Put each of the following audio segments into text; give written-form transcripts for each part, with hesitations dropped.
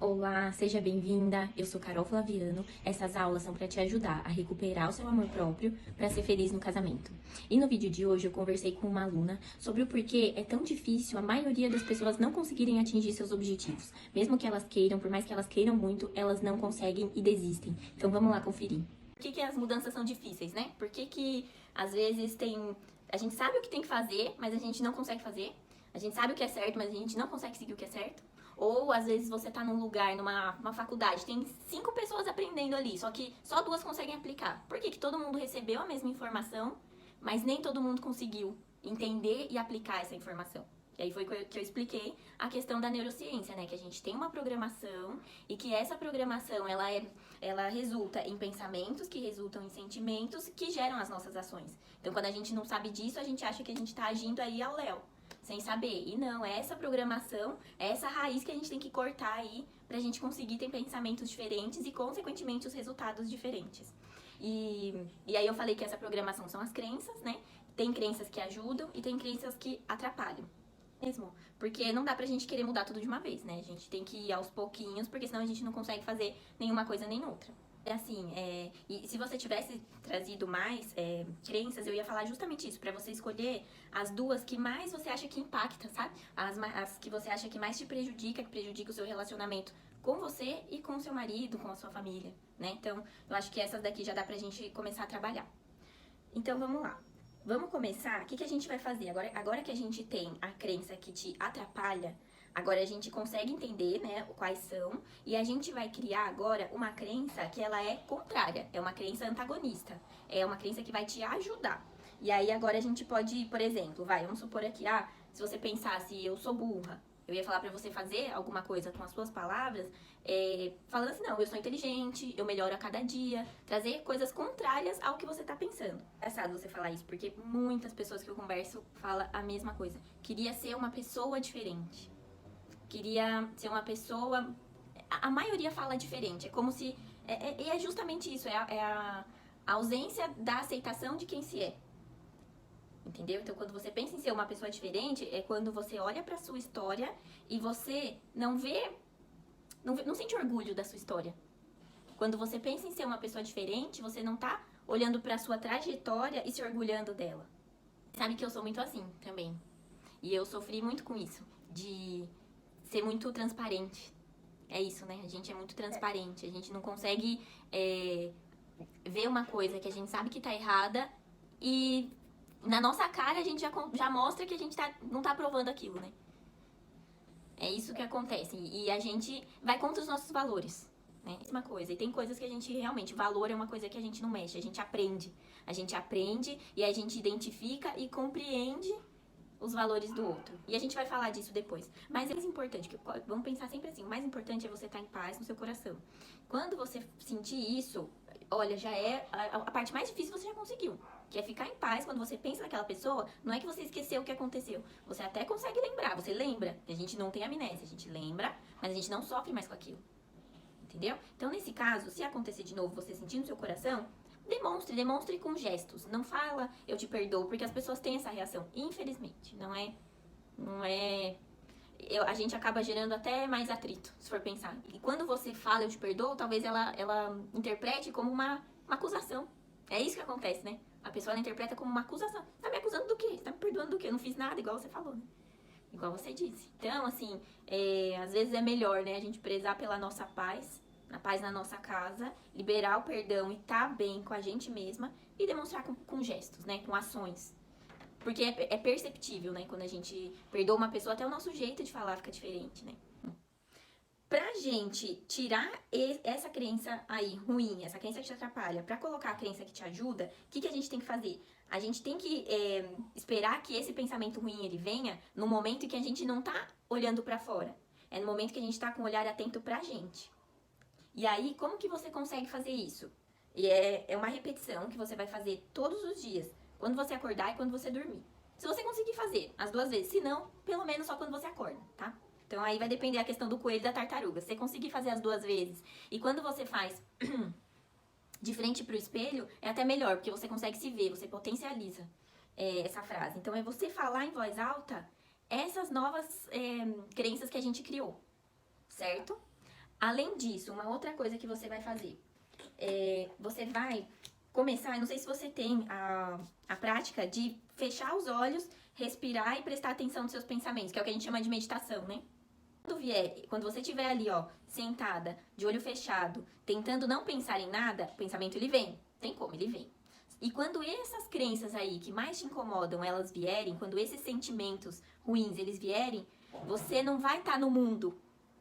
Olá, seja bem-vinda. Eu sou Carol Flaviano. Essas aulas são para te ajudar a recuperar o seu amor próprio para ser feliz no casamento. E no vídeo de hoje eu conversei com uma aluna sobre o porquê é tão difícil a maioria das pessoas não conseguirem atingir seus objetivos. Mesmo que elas queiram, por mais que elas queiram muito, elas não conseguem e desistem. Então vamos lá conferir. Por que as mudanças são difíceis, né? Por que às vezes a gente sabe o que tem que fazer, mas a gente não consegue fazer? A gente sabe o que é certo, mas a gente não consegue seguir o que é certo? Ou às vezes você tá num lugar, numa faculdade, tem 5 pessoas aprendendo ali, só que só 2 conseguem aplicar. Por que que todo mundo recebeu a mesma informação, mas nem todo mundo conseguiu entender e aplicar essa informação? E aí foi que eu expliquei a questão da neurociência, né? Que a gente tem uma programação e que essa programação, ela resulta em pensamentos, que resultam em sentimentos, que geram as nossas ações. Então, quando a gente não sabe disso, a gente acha que a gente tá agindo aí ao léu, sem saber. E não, é essa programação, é essa raiz que a gente tem que cortar aí pra gente conseguir ter pensamentos diferentes e, consequentemente, os resultados diferentes. E aí eu falei que essa programação são as crenças, né? Tem crenças que ajudam e tem crenças que atrapalham. Mesmo, porque não dá pra gente querer mudar tudo de uma vez, né? A gente tem que ir aos pouquinhos, porque senão a gente não consegue fazer nenhuma coisa nem outra. É assim, e se você tivesse trazido mais crenças, eu ia falar justamente isso, pra você escolher as 2 que mais você acha que impacta, sabe? As que você acha que mais te prejudica, que prejudica o seu relacionamento com você e com o seu marido, com a sua família, né? Então, eu acho que essas daqui já dá pra gente começar a trabalhar. Então, vamos lá. Vamos começar? O que a gente vai fazer? Agora que a gente tem a crença que te atrapalha, agora a gente consegue entender, né, quais são, e a gente vai criar agora uma crença que ela é contrária, é uma crença antagonista, é uma crença que vai te ajudar. E aí agora a gente pode, por exemplo, vamos supor aqui, se você pensasse, eu sou burra, eu ia falar pra você fazer alguma coisa com as suas palavras, falando assim, não, eu sou inteligente, eu melhoro a cada dia, trazer coisas contrárias ao que você tá pensando. É engraçado você falar isso, porque muitas pessoas que eu converso falam a mesma coisa. Queria ser uma pessoa diferente. Queria ser uma pessoa... A maioria fala diferente, é como se... é justamente isso, a ausência da aceitação de quem se é. Entendeu? Então, quando você pensa em ser uma pessoa diferente, é quando você olha pra sua história e você não sente orgulho da sua história. Quando você pensa em ser uma pessoa diferente, você não tá olhando pra sua trajetória e se orgulhando dela. Sabe que eu sou muito assim também. E eu sofri muito com isso, de ser muito transparente. É isso, né? A gente é muito transparente. A gente não consegue ver uma coisa que a gente sabe que tá errada e na nossa cara a gente já mostra que a gente não tá aprovando aquilo, né? É isso que acontece. E a gente vai contra os nossos valores, né? Mesma coisa. E tem coisas que a gente realmente... Valor é uma coisa que a gente não mexe, a gente aprende. A gente aprende e a gente identifica e compreende os valores do outro. E a gente vai falar disso depois. Mas é mais importante, vamos pensar sempre assim, o mais importante é você estar em paz no seu coração. Quando você sentir isso, olha, já é a parte mais difícil você já conseguiu. Que é ficar em paz quando você pensa naquela pessoa, não é que você esqueceu o que aconteceu. Você até consegue lembrar, você lembra. A gente não tem amnésia, a gente lembra, mas a gente não sofre mais com aquilo. Entendeu? Então, nesse caso, se acontecer de novo, você sentir no seu coração, demonstre com gestos. Não fala, eu te perdoo, porque as pessoas têm essa reação. Infelizmente, não é... a gente acaba gerando até mais atrito, se for pensar. E quando você fala, eu te perdoo, talvez ela interprete como uma acusação. É isso que acontece, né? A pessoa ela interpreta como uma acusação. Tá me acusando do quê? Você tá me perdoando do quê? Eu não fiz nada, igual você falou, né? Igual você disse. Então, assim, às vezes é melhor, né? A gente prezar pela nossa paz, a paz na nossa casa, liberar o perdão e tá bem com a gente mesma e demonstrar com gestos, né? Com ações. Porque é perceptível, né? Quando a gente perdoa uma pessoa, até o nosso jeito de falar fica diferente, né? Pra gente tirar essa crença aí ruim, essa crença que te atrapalha, pra colocar a crença que te ajuda, o que a gente tem que fazer? A gente tem que esperar que esse pensamento ruim ele venha no momento em que a gente não tá olhando pra fora. É no momento que a gente tá com o olhar atento pra gente. E aí, como que você consegue fazer isso? E é uma repetição que você vai fazer todos os dias, quando você acordar e quando você dormir. Se você conseguir fazer as 2 vezes, se não, pelo menos só quando você acorda, tá? Então aí vai depender a questão do coelho e da tartaruga. Se você conseguir fazer as 2 vezes e quando você faz de frente pro espelho, é até melhor, porque você consegue se ver, você potencializa essa frase. Então é você falar em voz alta essas novas crenças que a gente criou, certo? Além disso, uma outra coisa que você vai fazer, você vai começar, eu não sei se você tem a prática de fechar os olhos, respirar e prestar atenção nos seus pensamentos, que é o que a gente chama de meditação, né? Quando você estiver ali, ó, sentada, de olho fechado, tentando não pensar em nada, o pensamento ele vem. Tem como, ele vem. E quando essas crenças aí que mais te incomodam, elas vierem, quando esses sentimentos ruins, eles vierem, você não vai estar no mundo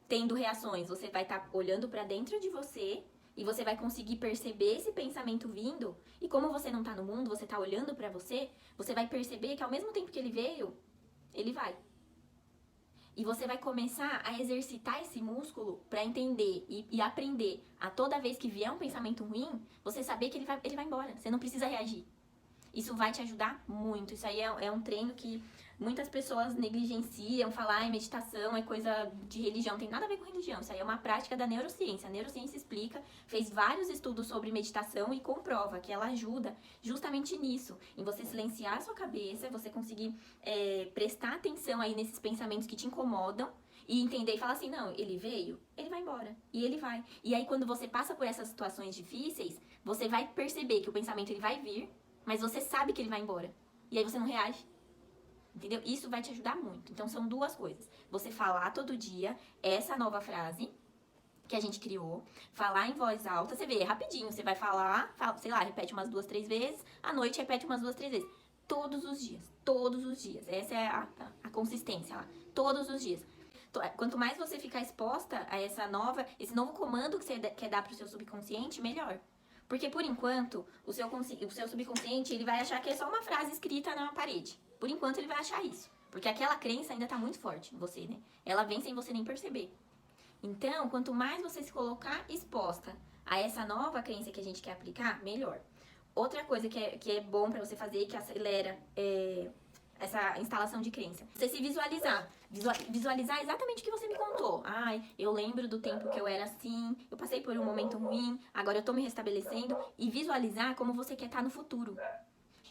tendo reações, você vai estar olhando pra dentro de você e você vai conseguir perceber esse pensamento vindo. E como você não tá no mundo, você tá olhando pra você, você vai perceber que ao mesmo tempo que ele veio, ele vai. E você vai começar a exercitar esse músculo para entender e aprender a toda vez que vier um pensamento ruim, você saber que ele vai embora. Você não precisa reagir. Isso vai te ajudar muito. Isso aí é um treino que muitas pessoas negligenciam, falar em meditação é coisa de religião, não tem nada a ver com religião. Isso aí é uma prática da neurociência. A neurociência explica, fez vários estudos sobre meditação e comprova que ela ajuda justamente nisso, em você silenciar a sua cabeça, você conseguir prestar atenção aí nesses pensamentos que te incomodam e entender e falar assim, não, ele veio, ele vai embora. E ele vai. E aí quando você passa por essas situações difíceis, você vai perceber que o pensamento ele vai vir, mas você sabe que ele vai embora. E aí você não reage. Entendeu? Isso vai te ajudar muito. Então são duas coisas. Você falar todo dia essa nova frase que a gente criou. Falar em voz alta. Você vê, é rapidinho. Você vai falar, sei lá, repete umas 2, 3 vezes. À noite repete umas 2, 3 vezes. Todos os dias. Todos os dias. Essa é a consistência lá. Todos os dias. Quanto mais você ficar exposta a esse novo comando que você quer dar pro seu subconsciente, melhor. Porque, por enquanto, o seu subconsciente ele vai achar que é só uma frase escrita na parede. Por enquanto, ele vai achar isso. Porque aquela crença ainda tá muito forte em você, né? Ela vem sem você nem perceber. Então, quanto mais você se colocar exposta a essa nova crença que a gente quer aplicar, melhor. Outra coisa que é bom pra você fazer, que acelera essa instalação de crença. Você se visualizar. Visualizar exatamente o que você me contou. Ai, eu lembro do tempo que eu era assim, eu passei por um momento ruim, agora eu tô me restabelecendo. E visualizar como você quer estar no futuro.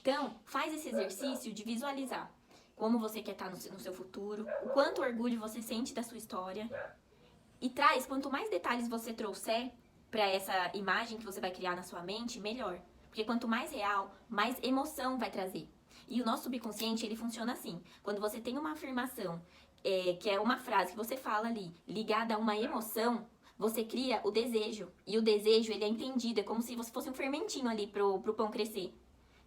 Então, faz esse exercício de visualizar como você quer estar no seu futuro, o quanto orgulho você sente da sua história. E traz, quanto mais detalhes você trouxer pra essa imagem que você vai criar na sua mente, melhor. Porque quanto mais real, mais emoção vai trazer. E o nosso subconsciente, ele funciona assim. Quando você tem uma afirmação, que é uma frase que você fala ali, ligada a uma emoção, você cria o desejo. E o desejo, ele é entendido, é como se você fosse um fermentinho ali pro pão crescer.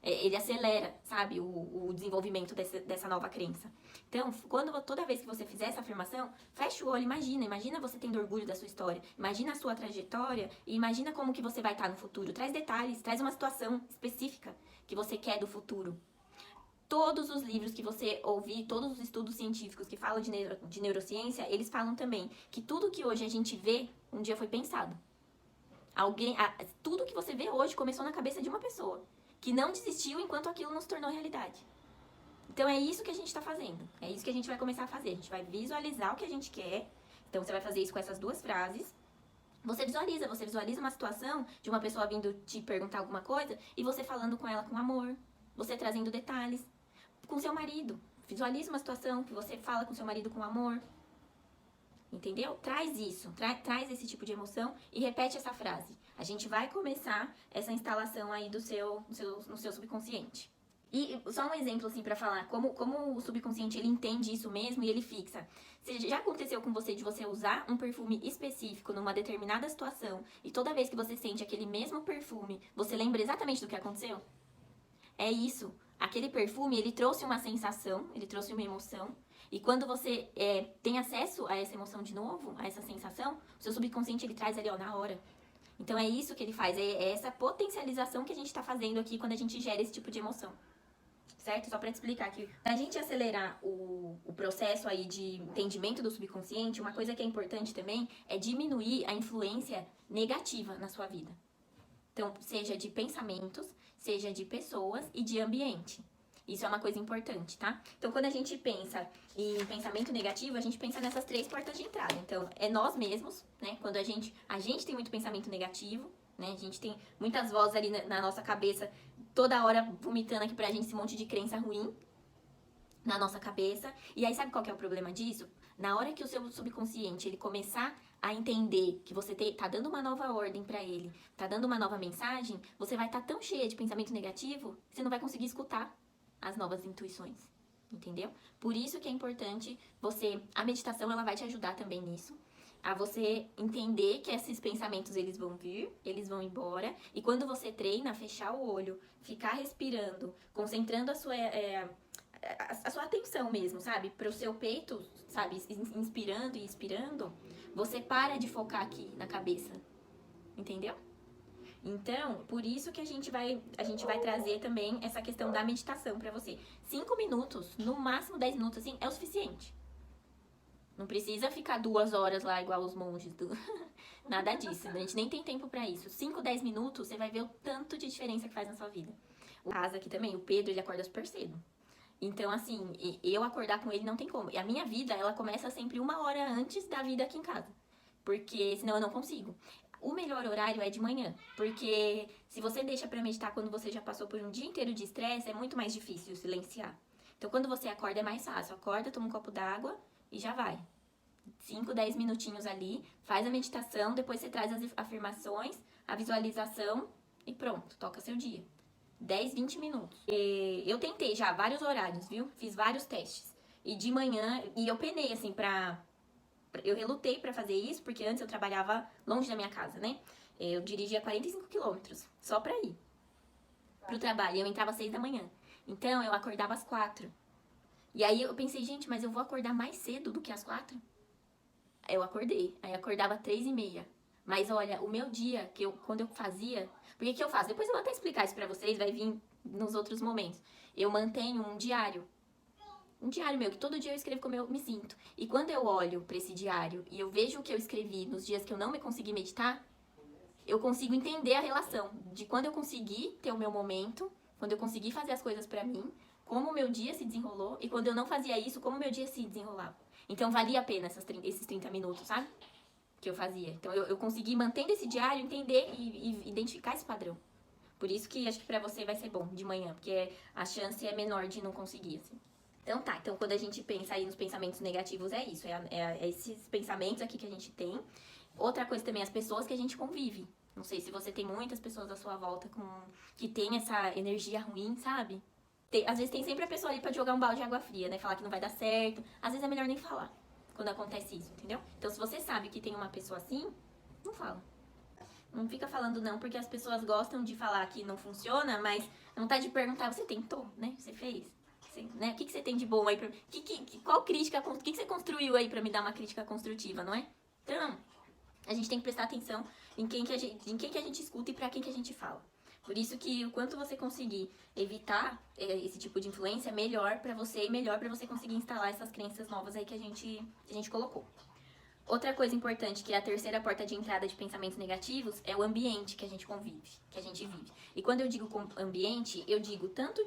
Ele acelera, sabe, o desenvolvimento dessa nova crença. Então, toda vez que você fizer essa afirmação, fecha o olho, imagina você tendo orgulho da sua história, imagina a sua trajetória e imagina como que você vai estar no futuro. Traz detalhes, traz uma situação específica que você quer do futuro. Todos os livros que você ouvir, todos os estudos científicos que falam de neurociência, eles falam também que tudo que hoje a gente vê, um dia foi pensado. Tudo que você vê hoje começou na cabeça de uma pessoa, que não desistiu enquanto aquilo não se tornou realidade. Então é isso que a gente está fazendo. É isso que a gente vai começar a fazer. A gente vai visualizar o que a gente quer. Então você vai fazer isso com essas duas frases. Você visualiza uma situação de uma pessoa vindo te perguntar alguma coisa e você falando com ela com amor, você trazendo detalhes. Com seu marido, visualiza uma situação que você fala com seu marido com amor. Entendeu? Traz isso, traz esse tipo de emoção e repete essa frase. A gente vai começar essa instalação aí no seu subconsciente. E só um exemplo assim pra falar como o subconsciente ele entende isso mesmo e ele fixa. Já aconteceu com você de você usar um perfume específico numa determinada situação e toda vez que você sente aquele mesmo perfume, você lembra exatamente do que aconteceu? É isso. Aquele perfume, ele trouxe uma sensação, ele trouxe uma emoção. E quando você tem acesso a essa emoção de novo, a essa sensação, o seu subconsciente ele traz ali, ó, na hora. Então é isso que ele faz, é essa potencialização que a gente tá fazendo aqui quando a gente gera esse tipo de emoção. Certo? Só pra te explicar aqui. Pra gente acelerar o processo aí de entendimento do subconsciente, uma coisa que é importante também é diminuir a influência negativa na sua vida. Então, seja de pensamentos, seja de pessoas e de ambiente. Isso é uma coisa importante, tá? Então, quando a gente pensa em pensamento negativo, a gente pensa nessas 3 portas de entrada. Então, é nós mesmos, né? Quando a gente tem muito pensamento negativo, né? A gente tem muitas vozes ali na nossa cabeça, toda hora vomitando aqui pra gente esse monte de crença ruim na nossa cabeça. E aí, sabe qual que é o problema disso? Na hora que o seu subconsciente, ele começar a entender que você tá dando uma nova ordem pra ele, tá dando uma nova mensagem, você vai estar tão cheia de pensamento negativo que você não vai conseguir escutar as novas intuições, entendeu? Por isso que é importante a meditação ela vai te ajudar também nisso, a você entender que esses pensamentos eles vão vir, eles vão embora, e quando você treina, fechar o olho, ficar respirando, concentrando a sua atenção mesmo, sabe? Pro seu peito, sabe? Inspirando e expirando, você para de focar aqui na cabeça, entendeu? Então, por isso que a gente vai trazer também essa questão da meditação pra você. 5 minutos, no máximo 10 minutos, assim, é o suficiente. Não precisa ficar 2 horas lá igual os monges. Nada disso, a gente nem tem tempo pra isso. 5, 10 minutos, você vai ver o tanto de diferença que faz na sua vida. O caso aqui também, o Pedro, ele acorda super cedo. Então, assim, eu acordar com ele não tem como. E a minha vida, ela começa sempre 1 hora antes da vida aqui em casa. Porque senão eu não consigo. O melhor horário é de manhã. Porque se você deixa pra meditar quando você já passou por um dia inteiro de estresse, é muito mais difícil silenciar. Então, quando você acorda, é mais fácil. Acorda, toma um copo d'água e já vai. 5, 10 minutinhos ali, faz a meditação, depois você traz as afirmações, a visualização e pronto, toca seu dia. 10, 20 minutos. Eu tentei já vários horários, viu? Fiz vários testes. E de manhã, e eu penei assim eu relutei pra fazer isso, porque antes eu trabalhava longe da minha casa, né? Eu dirigia 45 quilômetros, só pra ir pro trabalho. Eu entrava às 6 da manhã. Então, eu acordava às 4. E aí eu pensei, gente, mas eu vou acordar mais cedo do que às 4? Aí eu acordei. Aí eu acordava às 3h30. Mas olha, o meu dia, quando eu fazia... Porque que eu faço? Depois eu vou até explicar isso pra vocês, vai vir nos outros momentos. Eu mantenho um diário. Um diário meu, que todo dia eu escrevo como eu me sinto. E quando eu olho pra esse diário e eu vejo o que eu escrevi nos dias que eu não me consegui meditar, eu consigo entender a relação de quando eu consegui ter o meu momento, quando eu consegui fazer as coisas pra mim, como o meu dia se desenrolou, e quando eu não fazia isso, como o meu dia se desenrolava. Então valia a pena esses 30 minutos, sabe? Que eu fazia. Então eu consegui, mantendo esse diário, entender e identificar esse padrão. Por isso que acho que pra você vai ser bom de manhã, porque a chance é menor de não conseguir, assim. Então tá, então quando a gente pensa aí nos pensamentos negativos, é isso, é esses pensamentos aqui que a gente tem. Outra coisa também, as pessoas que a gente convive. Não sei se você tem muitas pessoas à sua volta que tem essa energia ruim, sabe? Às vezes tem sempre a pessoa ali pra jogar um balde de água fria, né? Falar que não vai dar certo. Às vezes é melhor nem falar quando acontece isso, entendeu? Então se você sabe que tem uma pessoa assim, não fala. Não fica falando não, porque as pessoas gostam de falar que não funciona, mas não tá de perguntar, você tentou, né? Você fez? Né? O que você tem de bom aí pra... Qual crítica, o que você construiu aí pra me dar uma crítica construtiva, não é? Então, a gente tem que prestar atenção em quem que a gente escuta e pra quem que a gente fala. Por isso que o quanto você conseguir evitar esse tipo de influência, melhor pra você e melhor pra você conseguir instalar essas crenças novas aí que a gente colocou. Outra coisa importante, que é a terceira porta de entrada de pensamentos negativos, é o ambiente que a gente convive, que a gente vive. E quando eu digo ambiente, eu digo tanto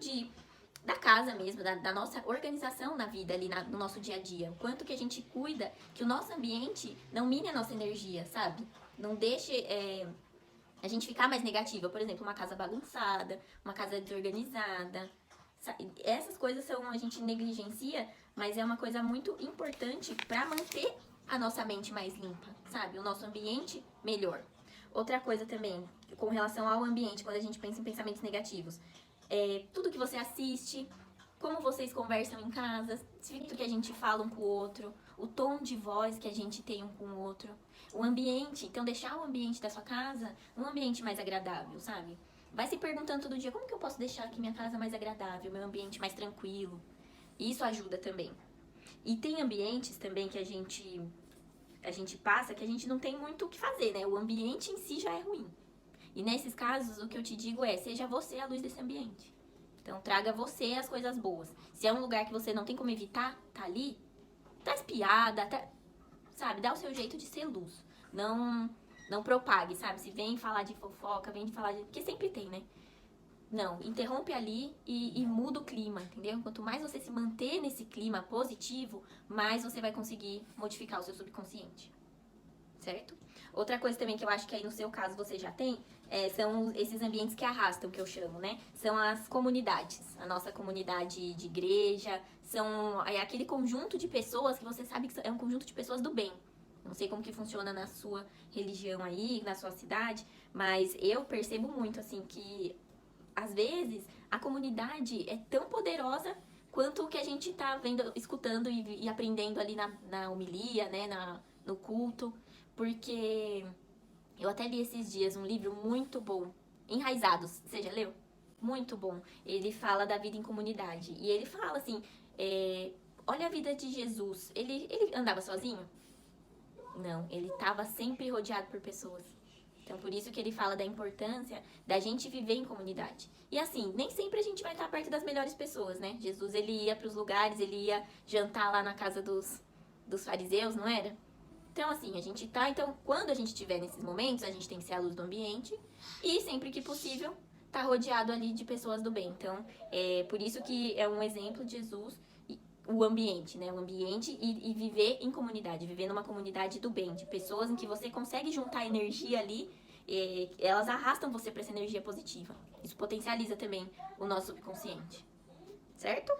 da casa mesmo, da nossa organização na vida ali, no nosso dia a dia. O quanto que a gente cuida que o nosso ambiente não mine a nossa energia, sabe? Não deixe a gente ficar mais negativa. Por exemplo, uma casa bagunçada, uma casa desorganizada. Essas coisas a gente negligencia, mas é uma coisa muito importante pra manter a nossa mente mais limpa, sabe? O nosso ambiente melhor. Outra coisa também, com relação ao ambiente, quando a gente pensa em pensamentos negativos, tudo que você assiste, como vocês conversam em casa, tudo que a gente fala um com o outro, o tom de voz que a gente tem um com o outro, o ambiente. Então, deixar o ambiente da sua casa um ambiente mais agradável, sabe? Vai se perguntando todo dia, como que eu posso deixar aqui minha casa mais agradável, meu ambiente mais tranquilo? Isso ajuda também. E tem ambientes também que a gente passa que a gente não tem muito o que fazer, né? O ambiente em si já é ruim. E nesses casos, o que eu te digo seja você a luz desse ambiente. Então, traga você as coisas boas. Se é um lugar que você não tem como evitar, tá ali, tá espiada, sabe? Dá o seu jeito de ser luz. Não propague, sabe? Se vem falar de fofoca, vem falar de... Porque sempre tem, né? Não, interrompe ali e muda o clima, entendeu? Quanto mais você se manter nesse clima positivo, mais você vai conseguir modificar o seu subconsciente. Certo? Outra coisa também que eu acho que aí no seu caso você já tem, são esses ambientes que arrastam, que eu chamo, né? São as comunidades. A nossa comunidade de igreja, são aquele conjunto de pessoas que você sabe que é um conjunto de pessoas do bem. Não sei como que funciona na sua religião aí, na sua cidade, mas eu percebo muito, assim, que às vezes a comunidade é tão poderosa quanto o que a gente tá vendo, escutando e aprendendo ali na homilia, né, no culto, porque eu até li esses dias um livro muito bom, Enraizados, você já leu? Muito bom. Ele fala da vida em comunidade. E ele fala assim: olha a vida de Jesus. Ele andava sozinho? Não, ele estava sempre rodeado por pessoas. Então, por isso que ele fala da importância da gente viver em comunidade. E assim, nem sempre a gente vai estar perto das melhores pessoas, né? Jesus, ele ia para os lugares, ele ia jantar lá na casa dos fariseus, não era? Então, assim, a gente tá. Então, quando a gente estiver nesses momentos, a gente tem que ser a luz do ambiente e, sempre que possível, tá rodeado ali de pessoas do bem. Então, é por isso que é um exemplo de Jesus, o ambiente, né? O ambiente e viver em comunidade, viver numa comunidade do bem, de pessoas em que você consegue juntar energia ali, elas arrastam você para essa energia positiva. Isso potencializa também o nosso subconsciente, certo?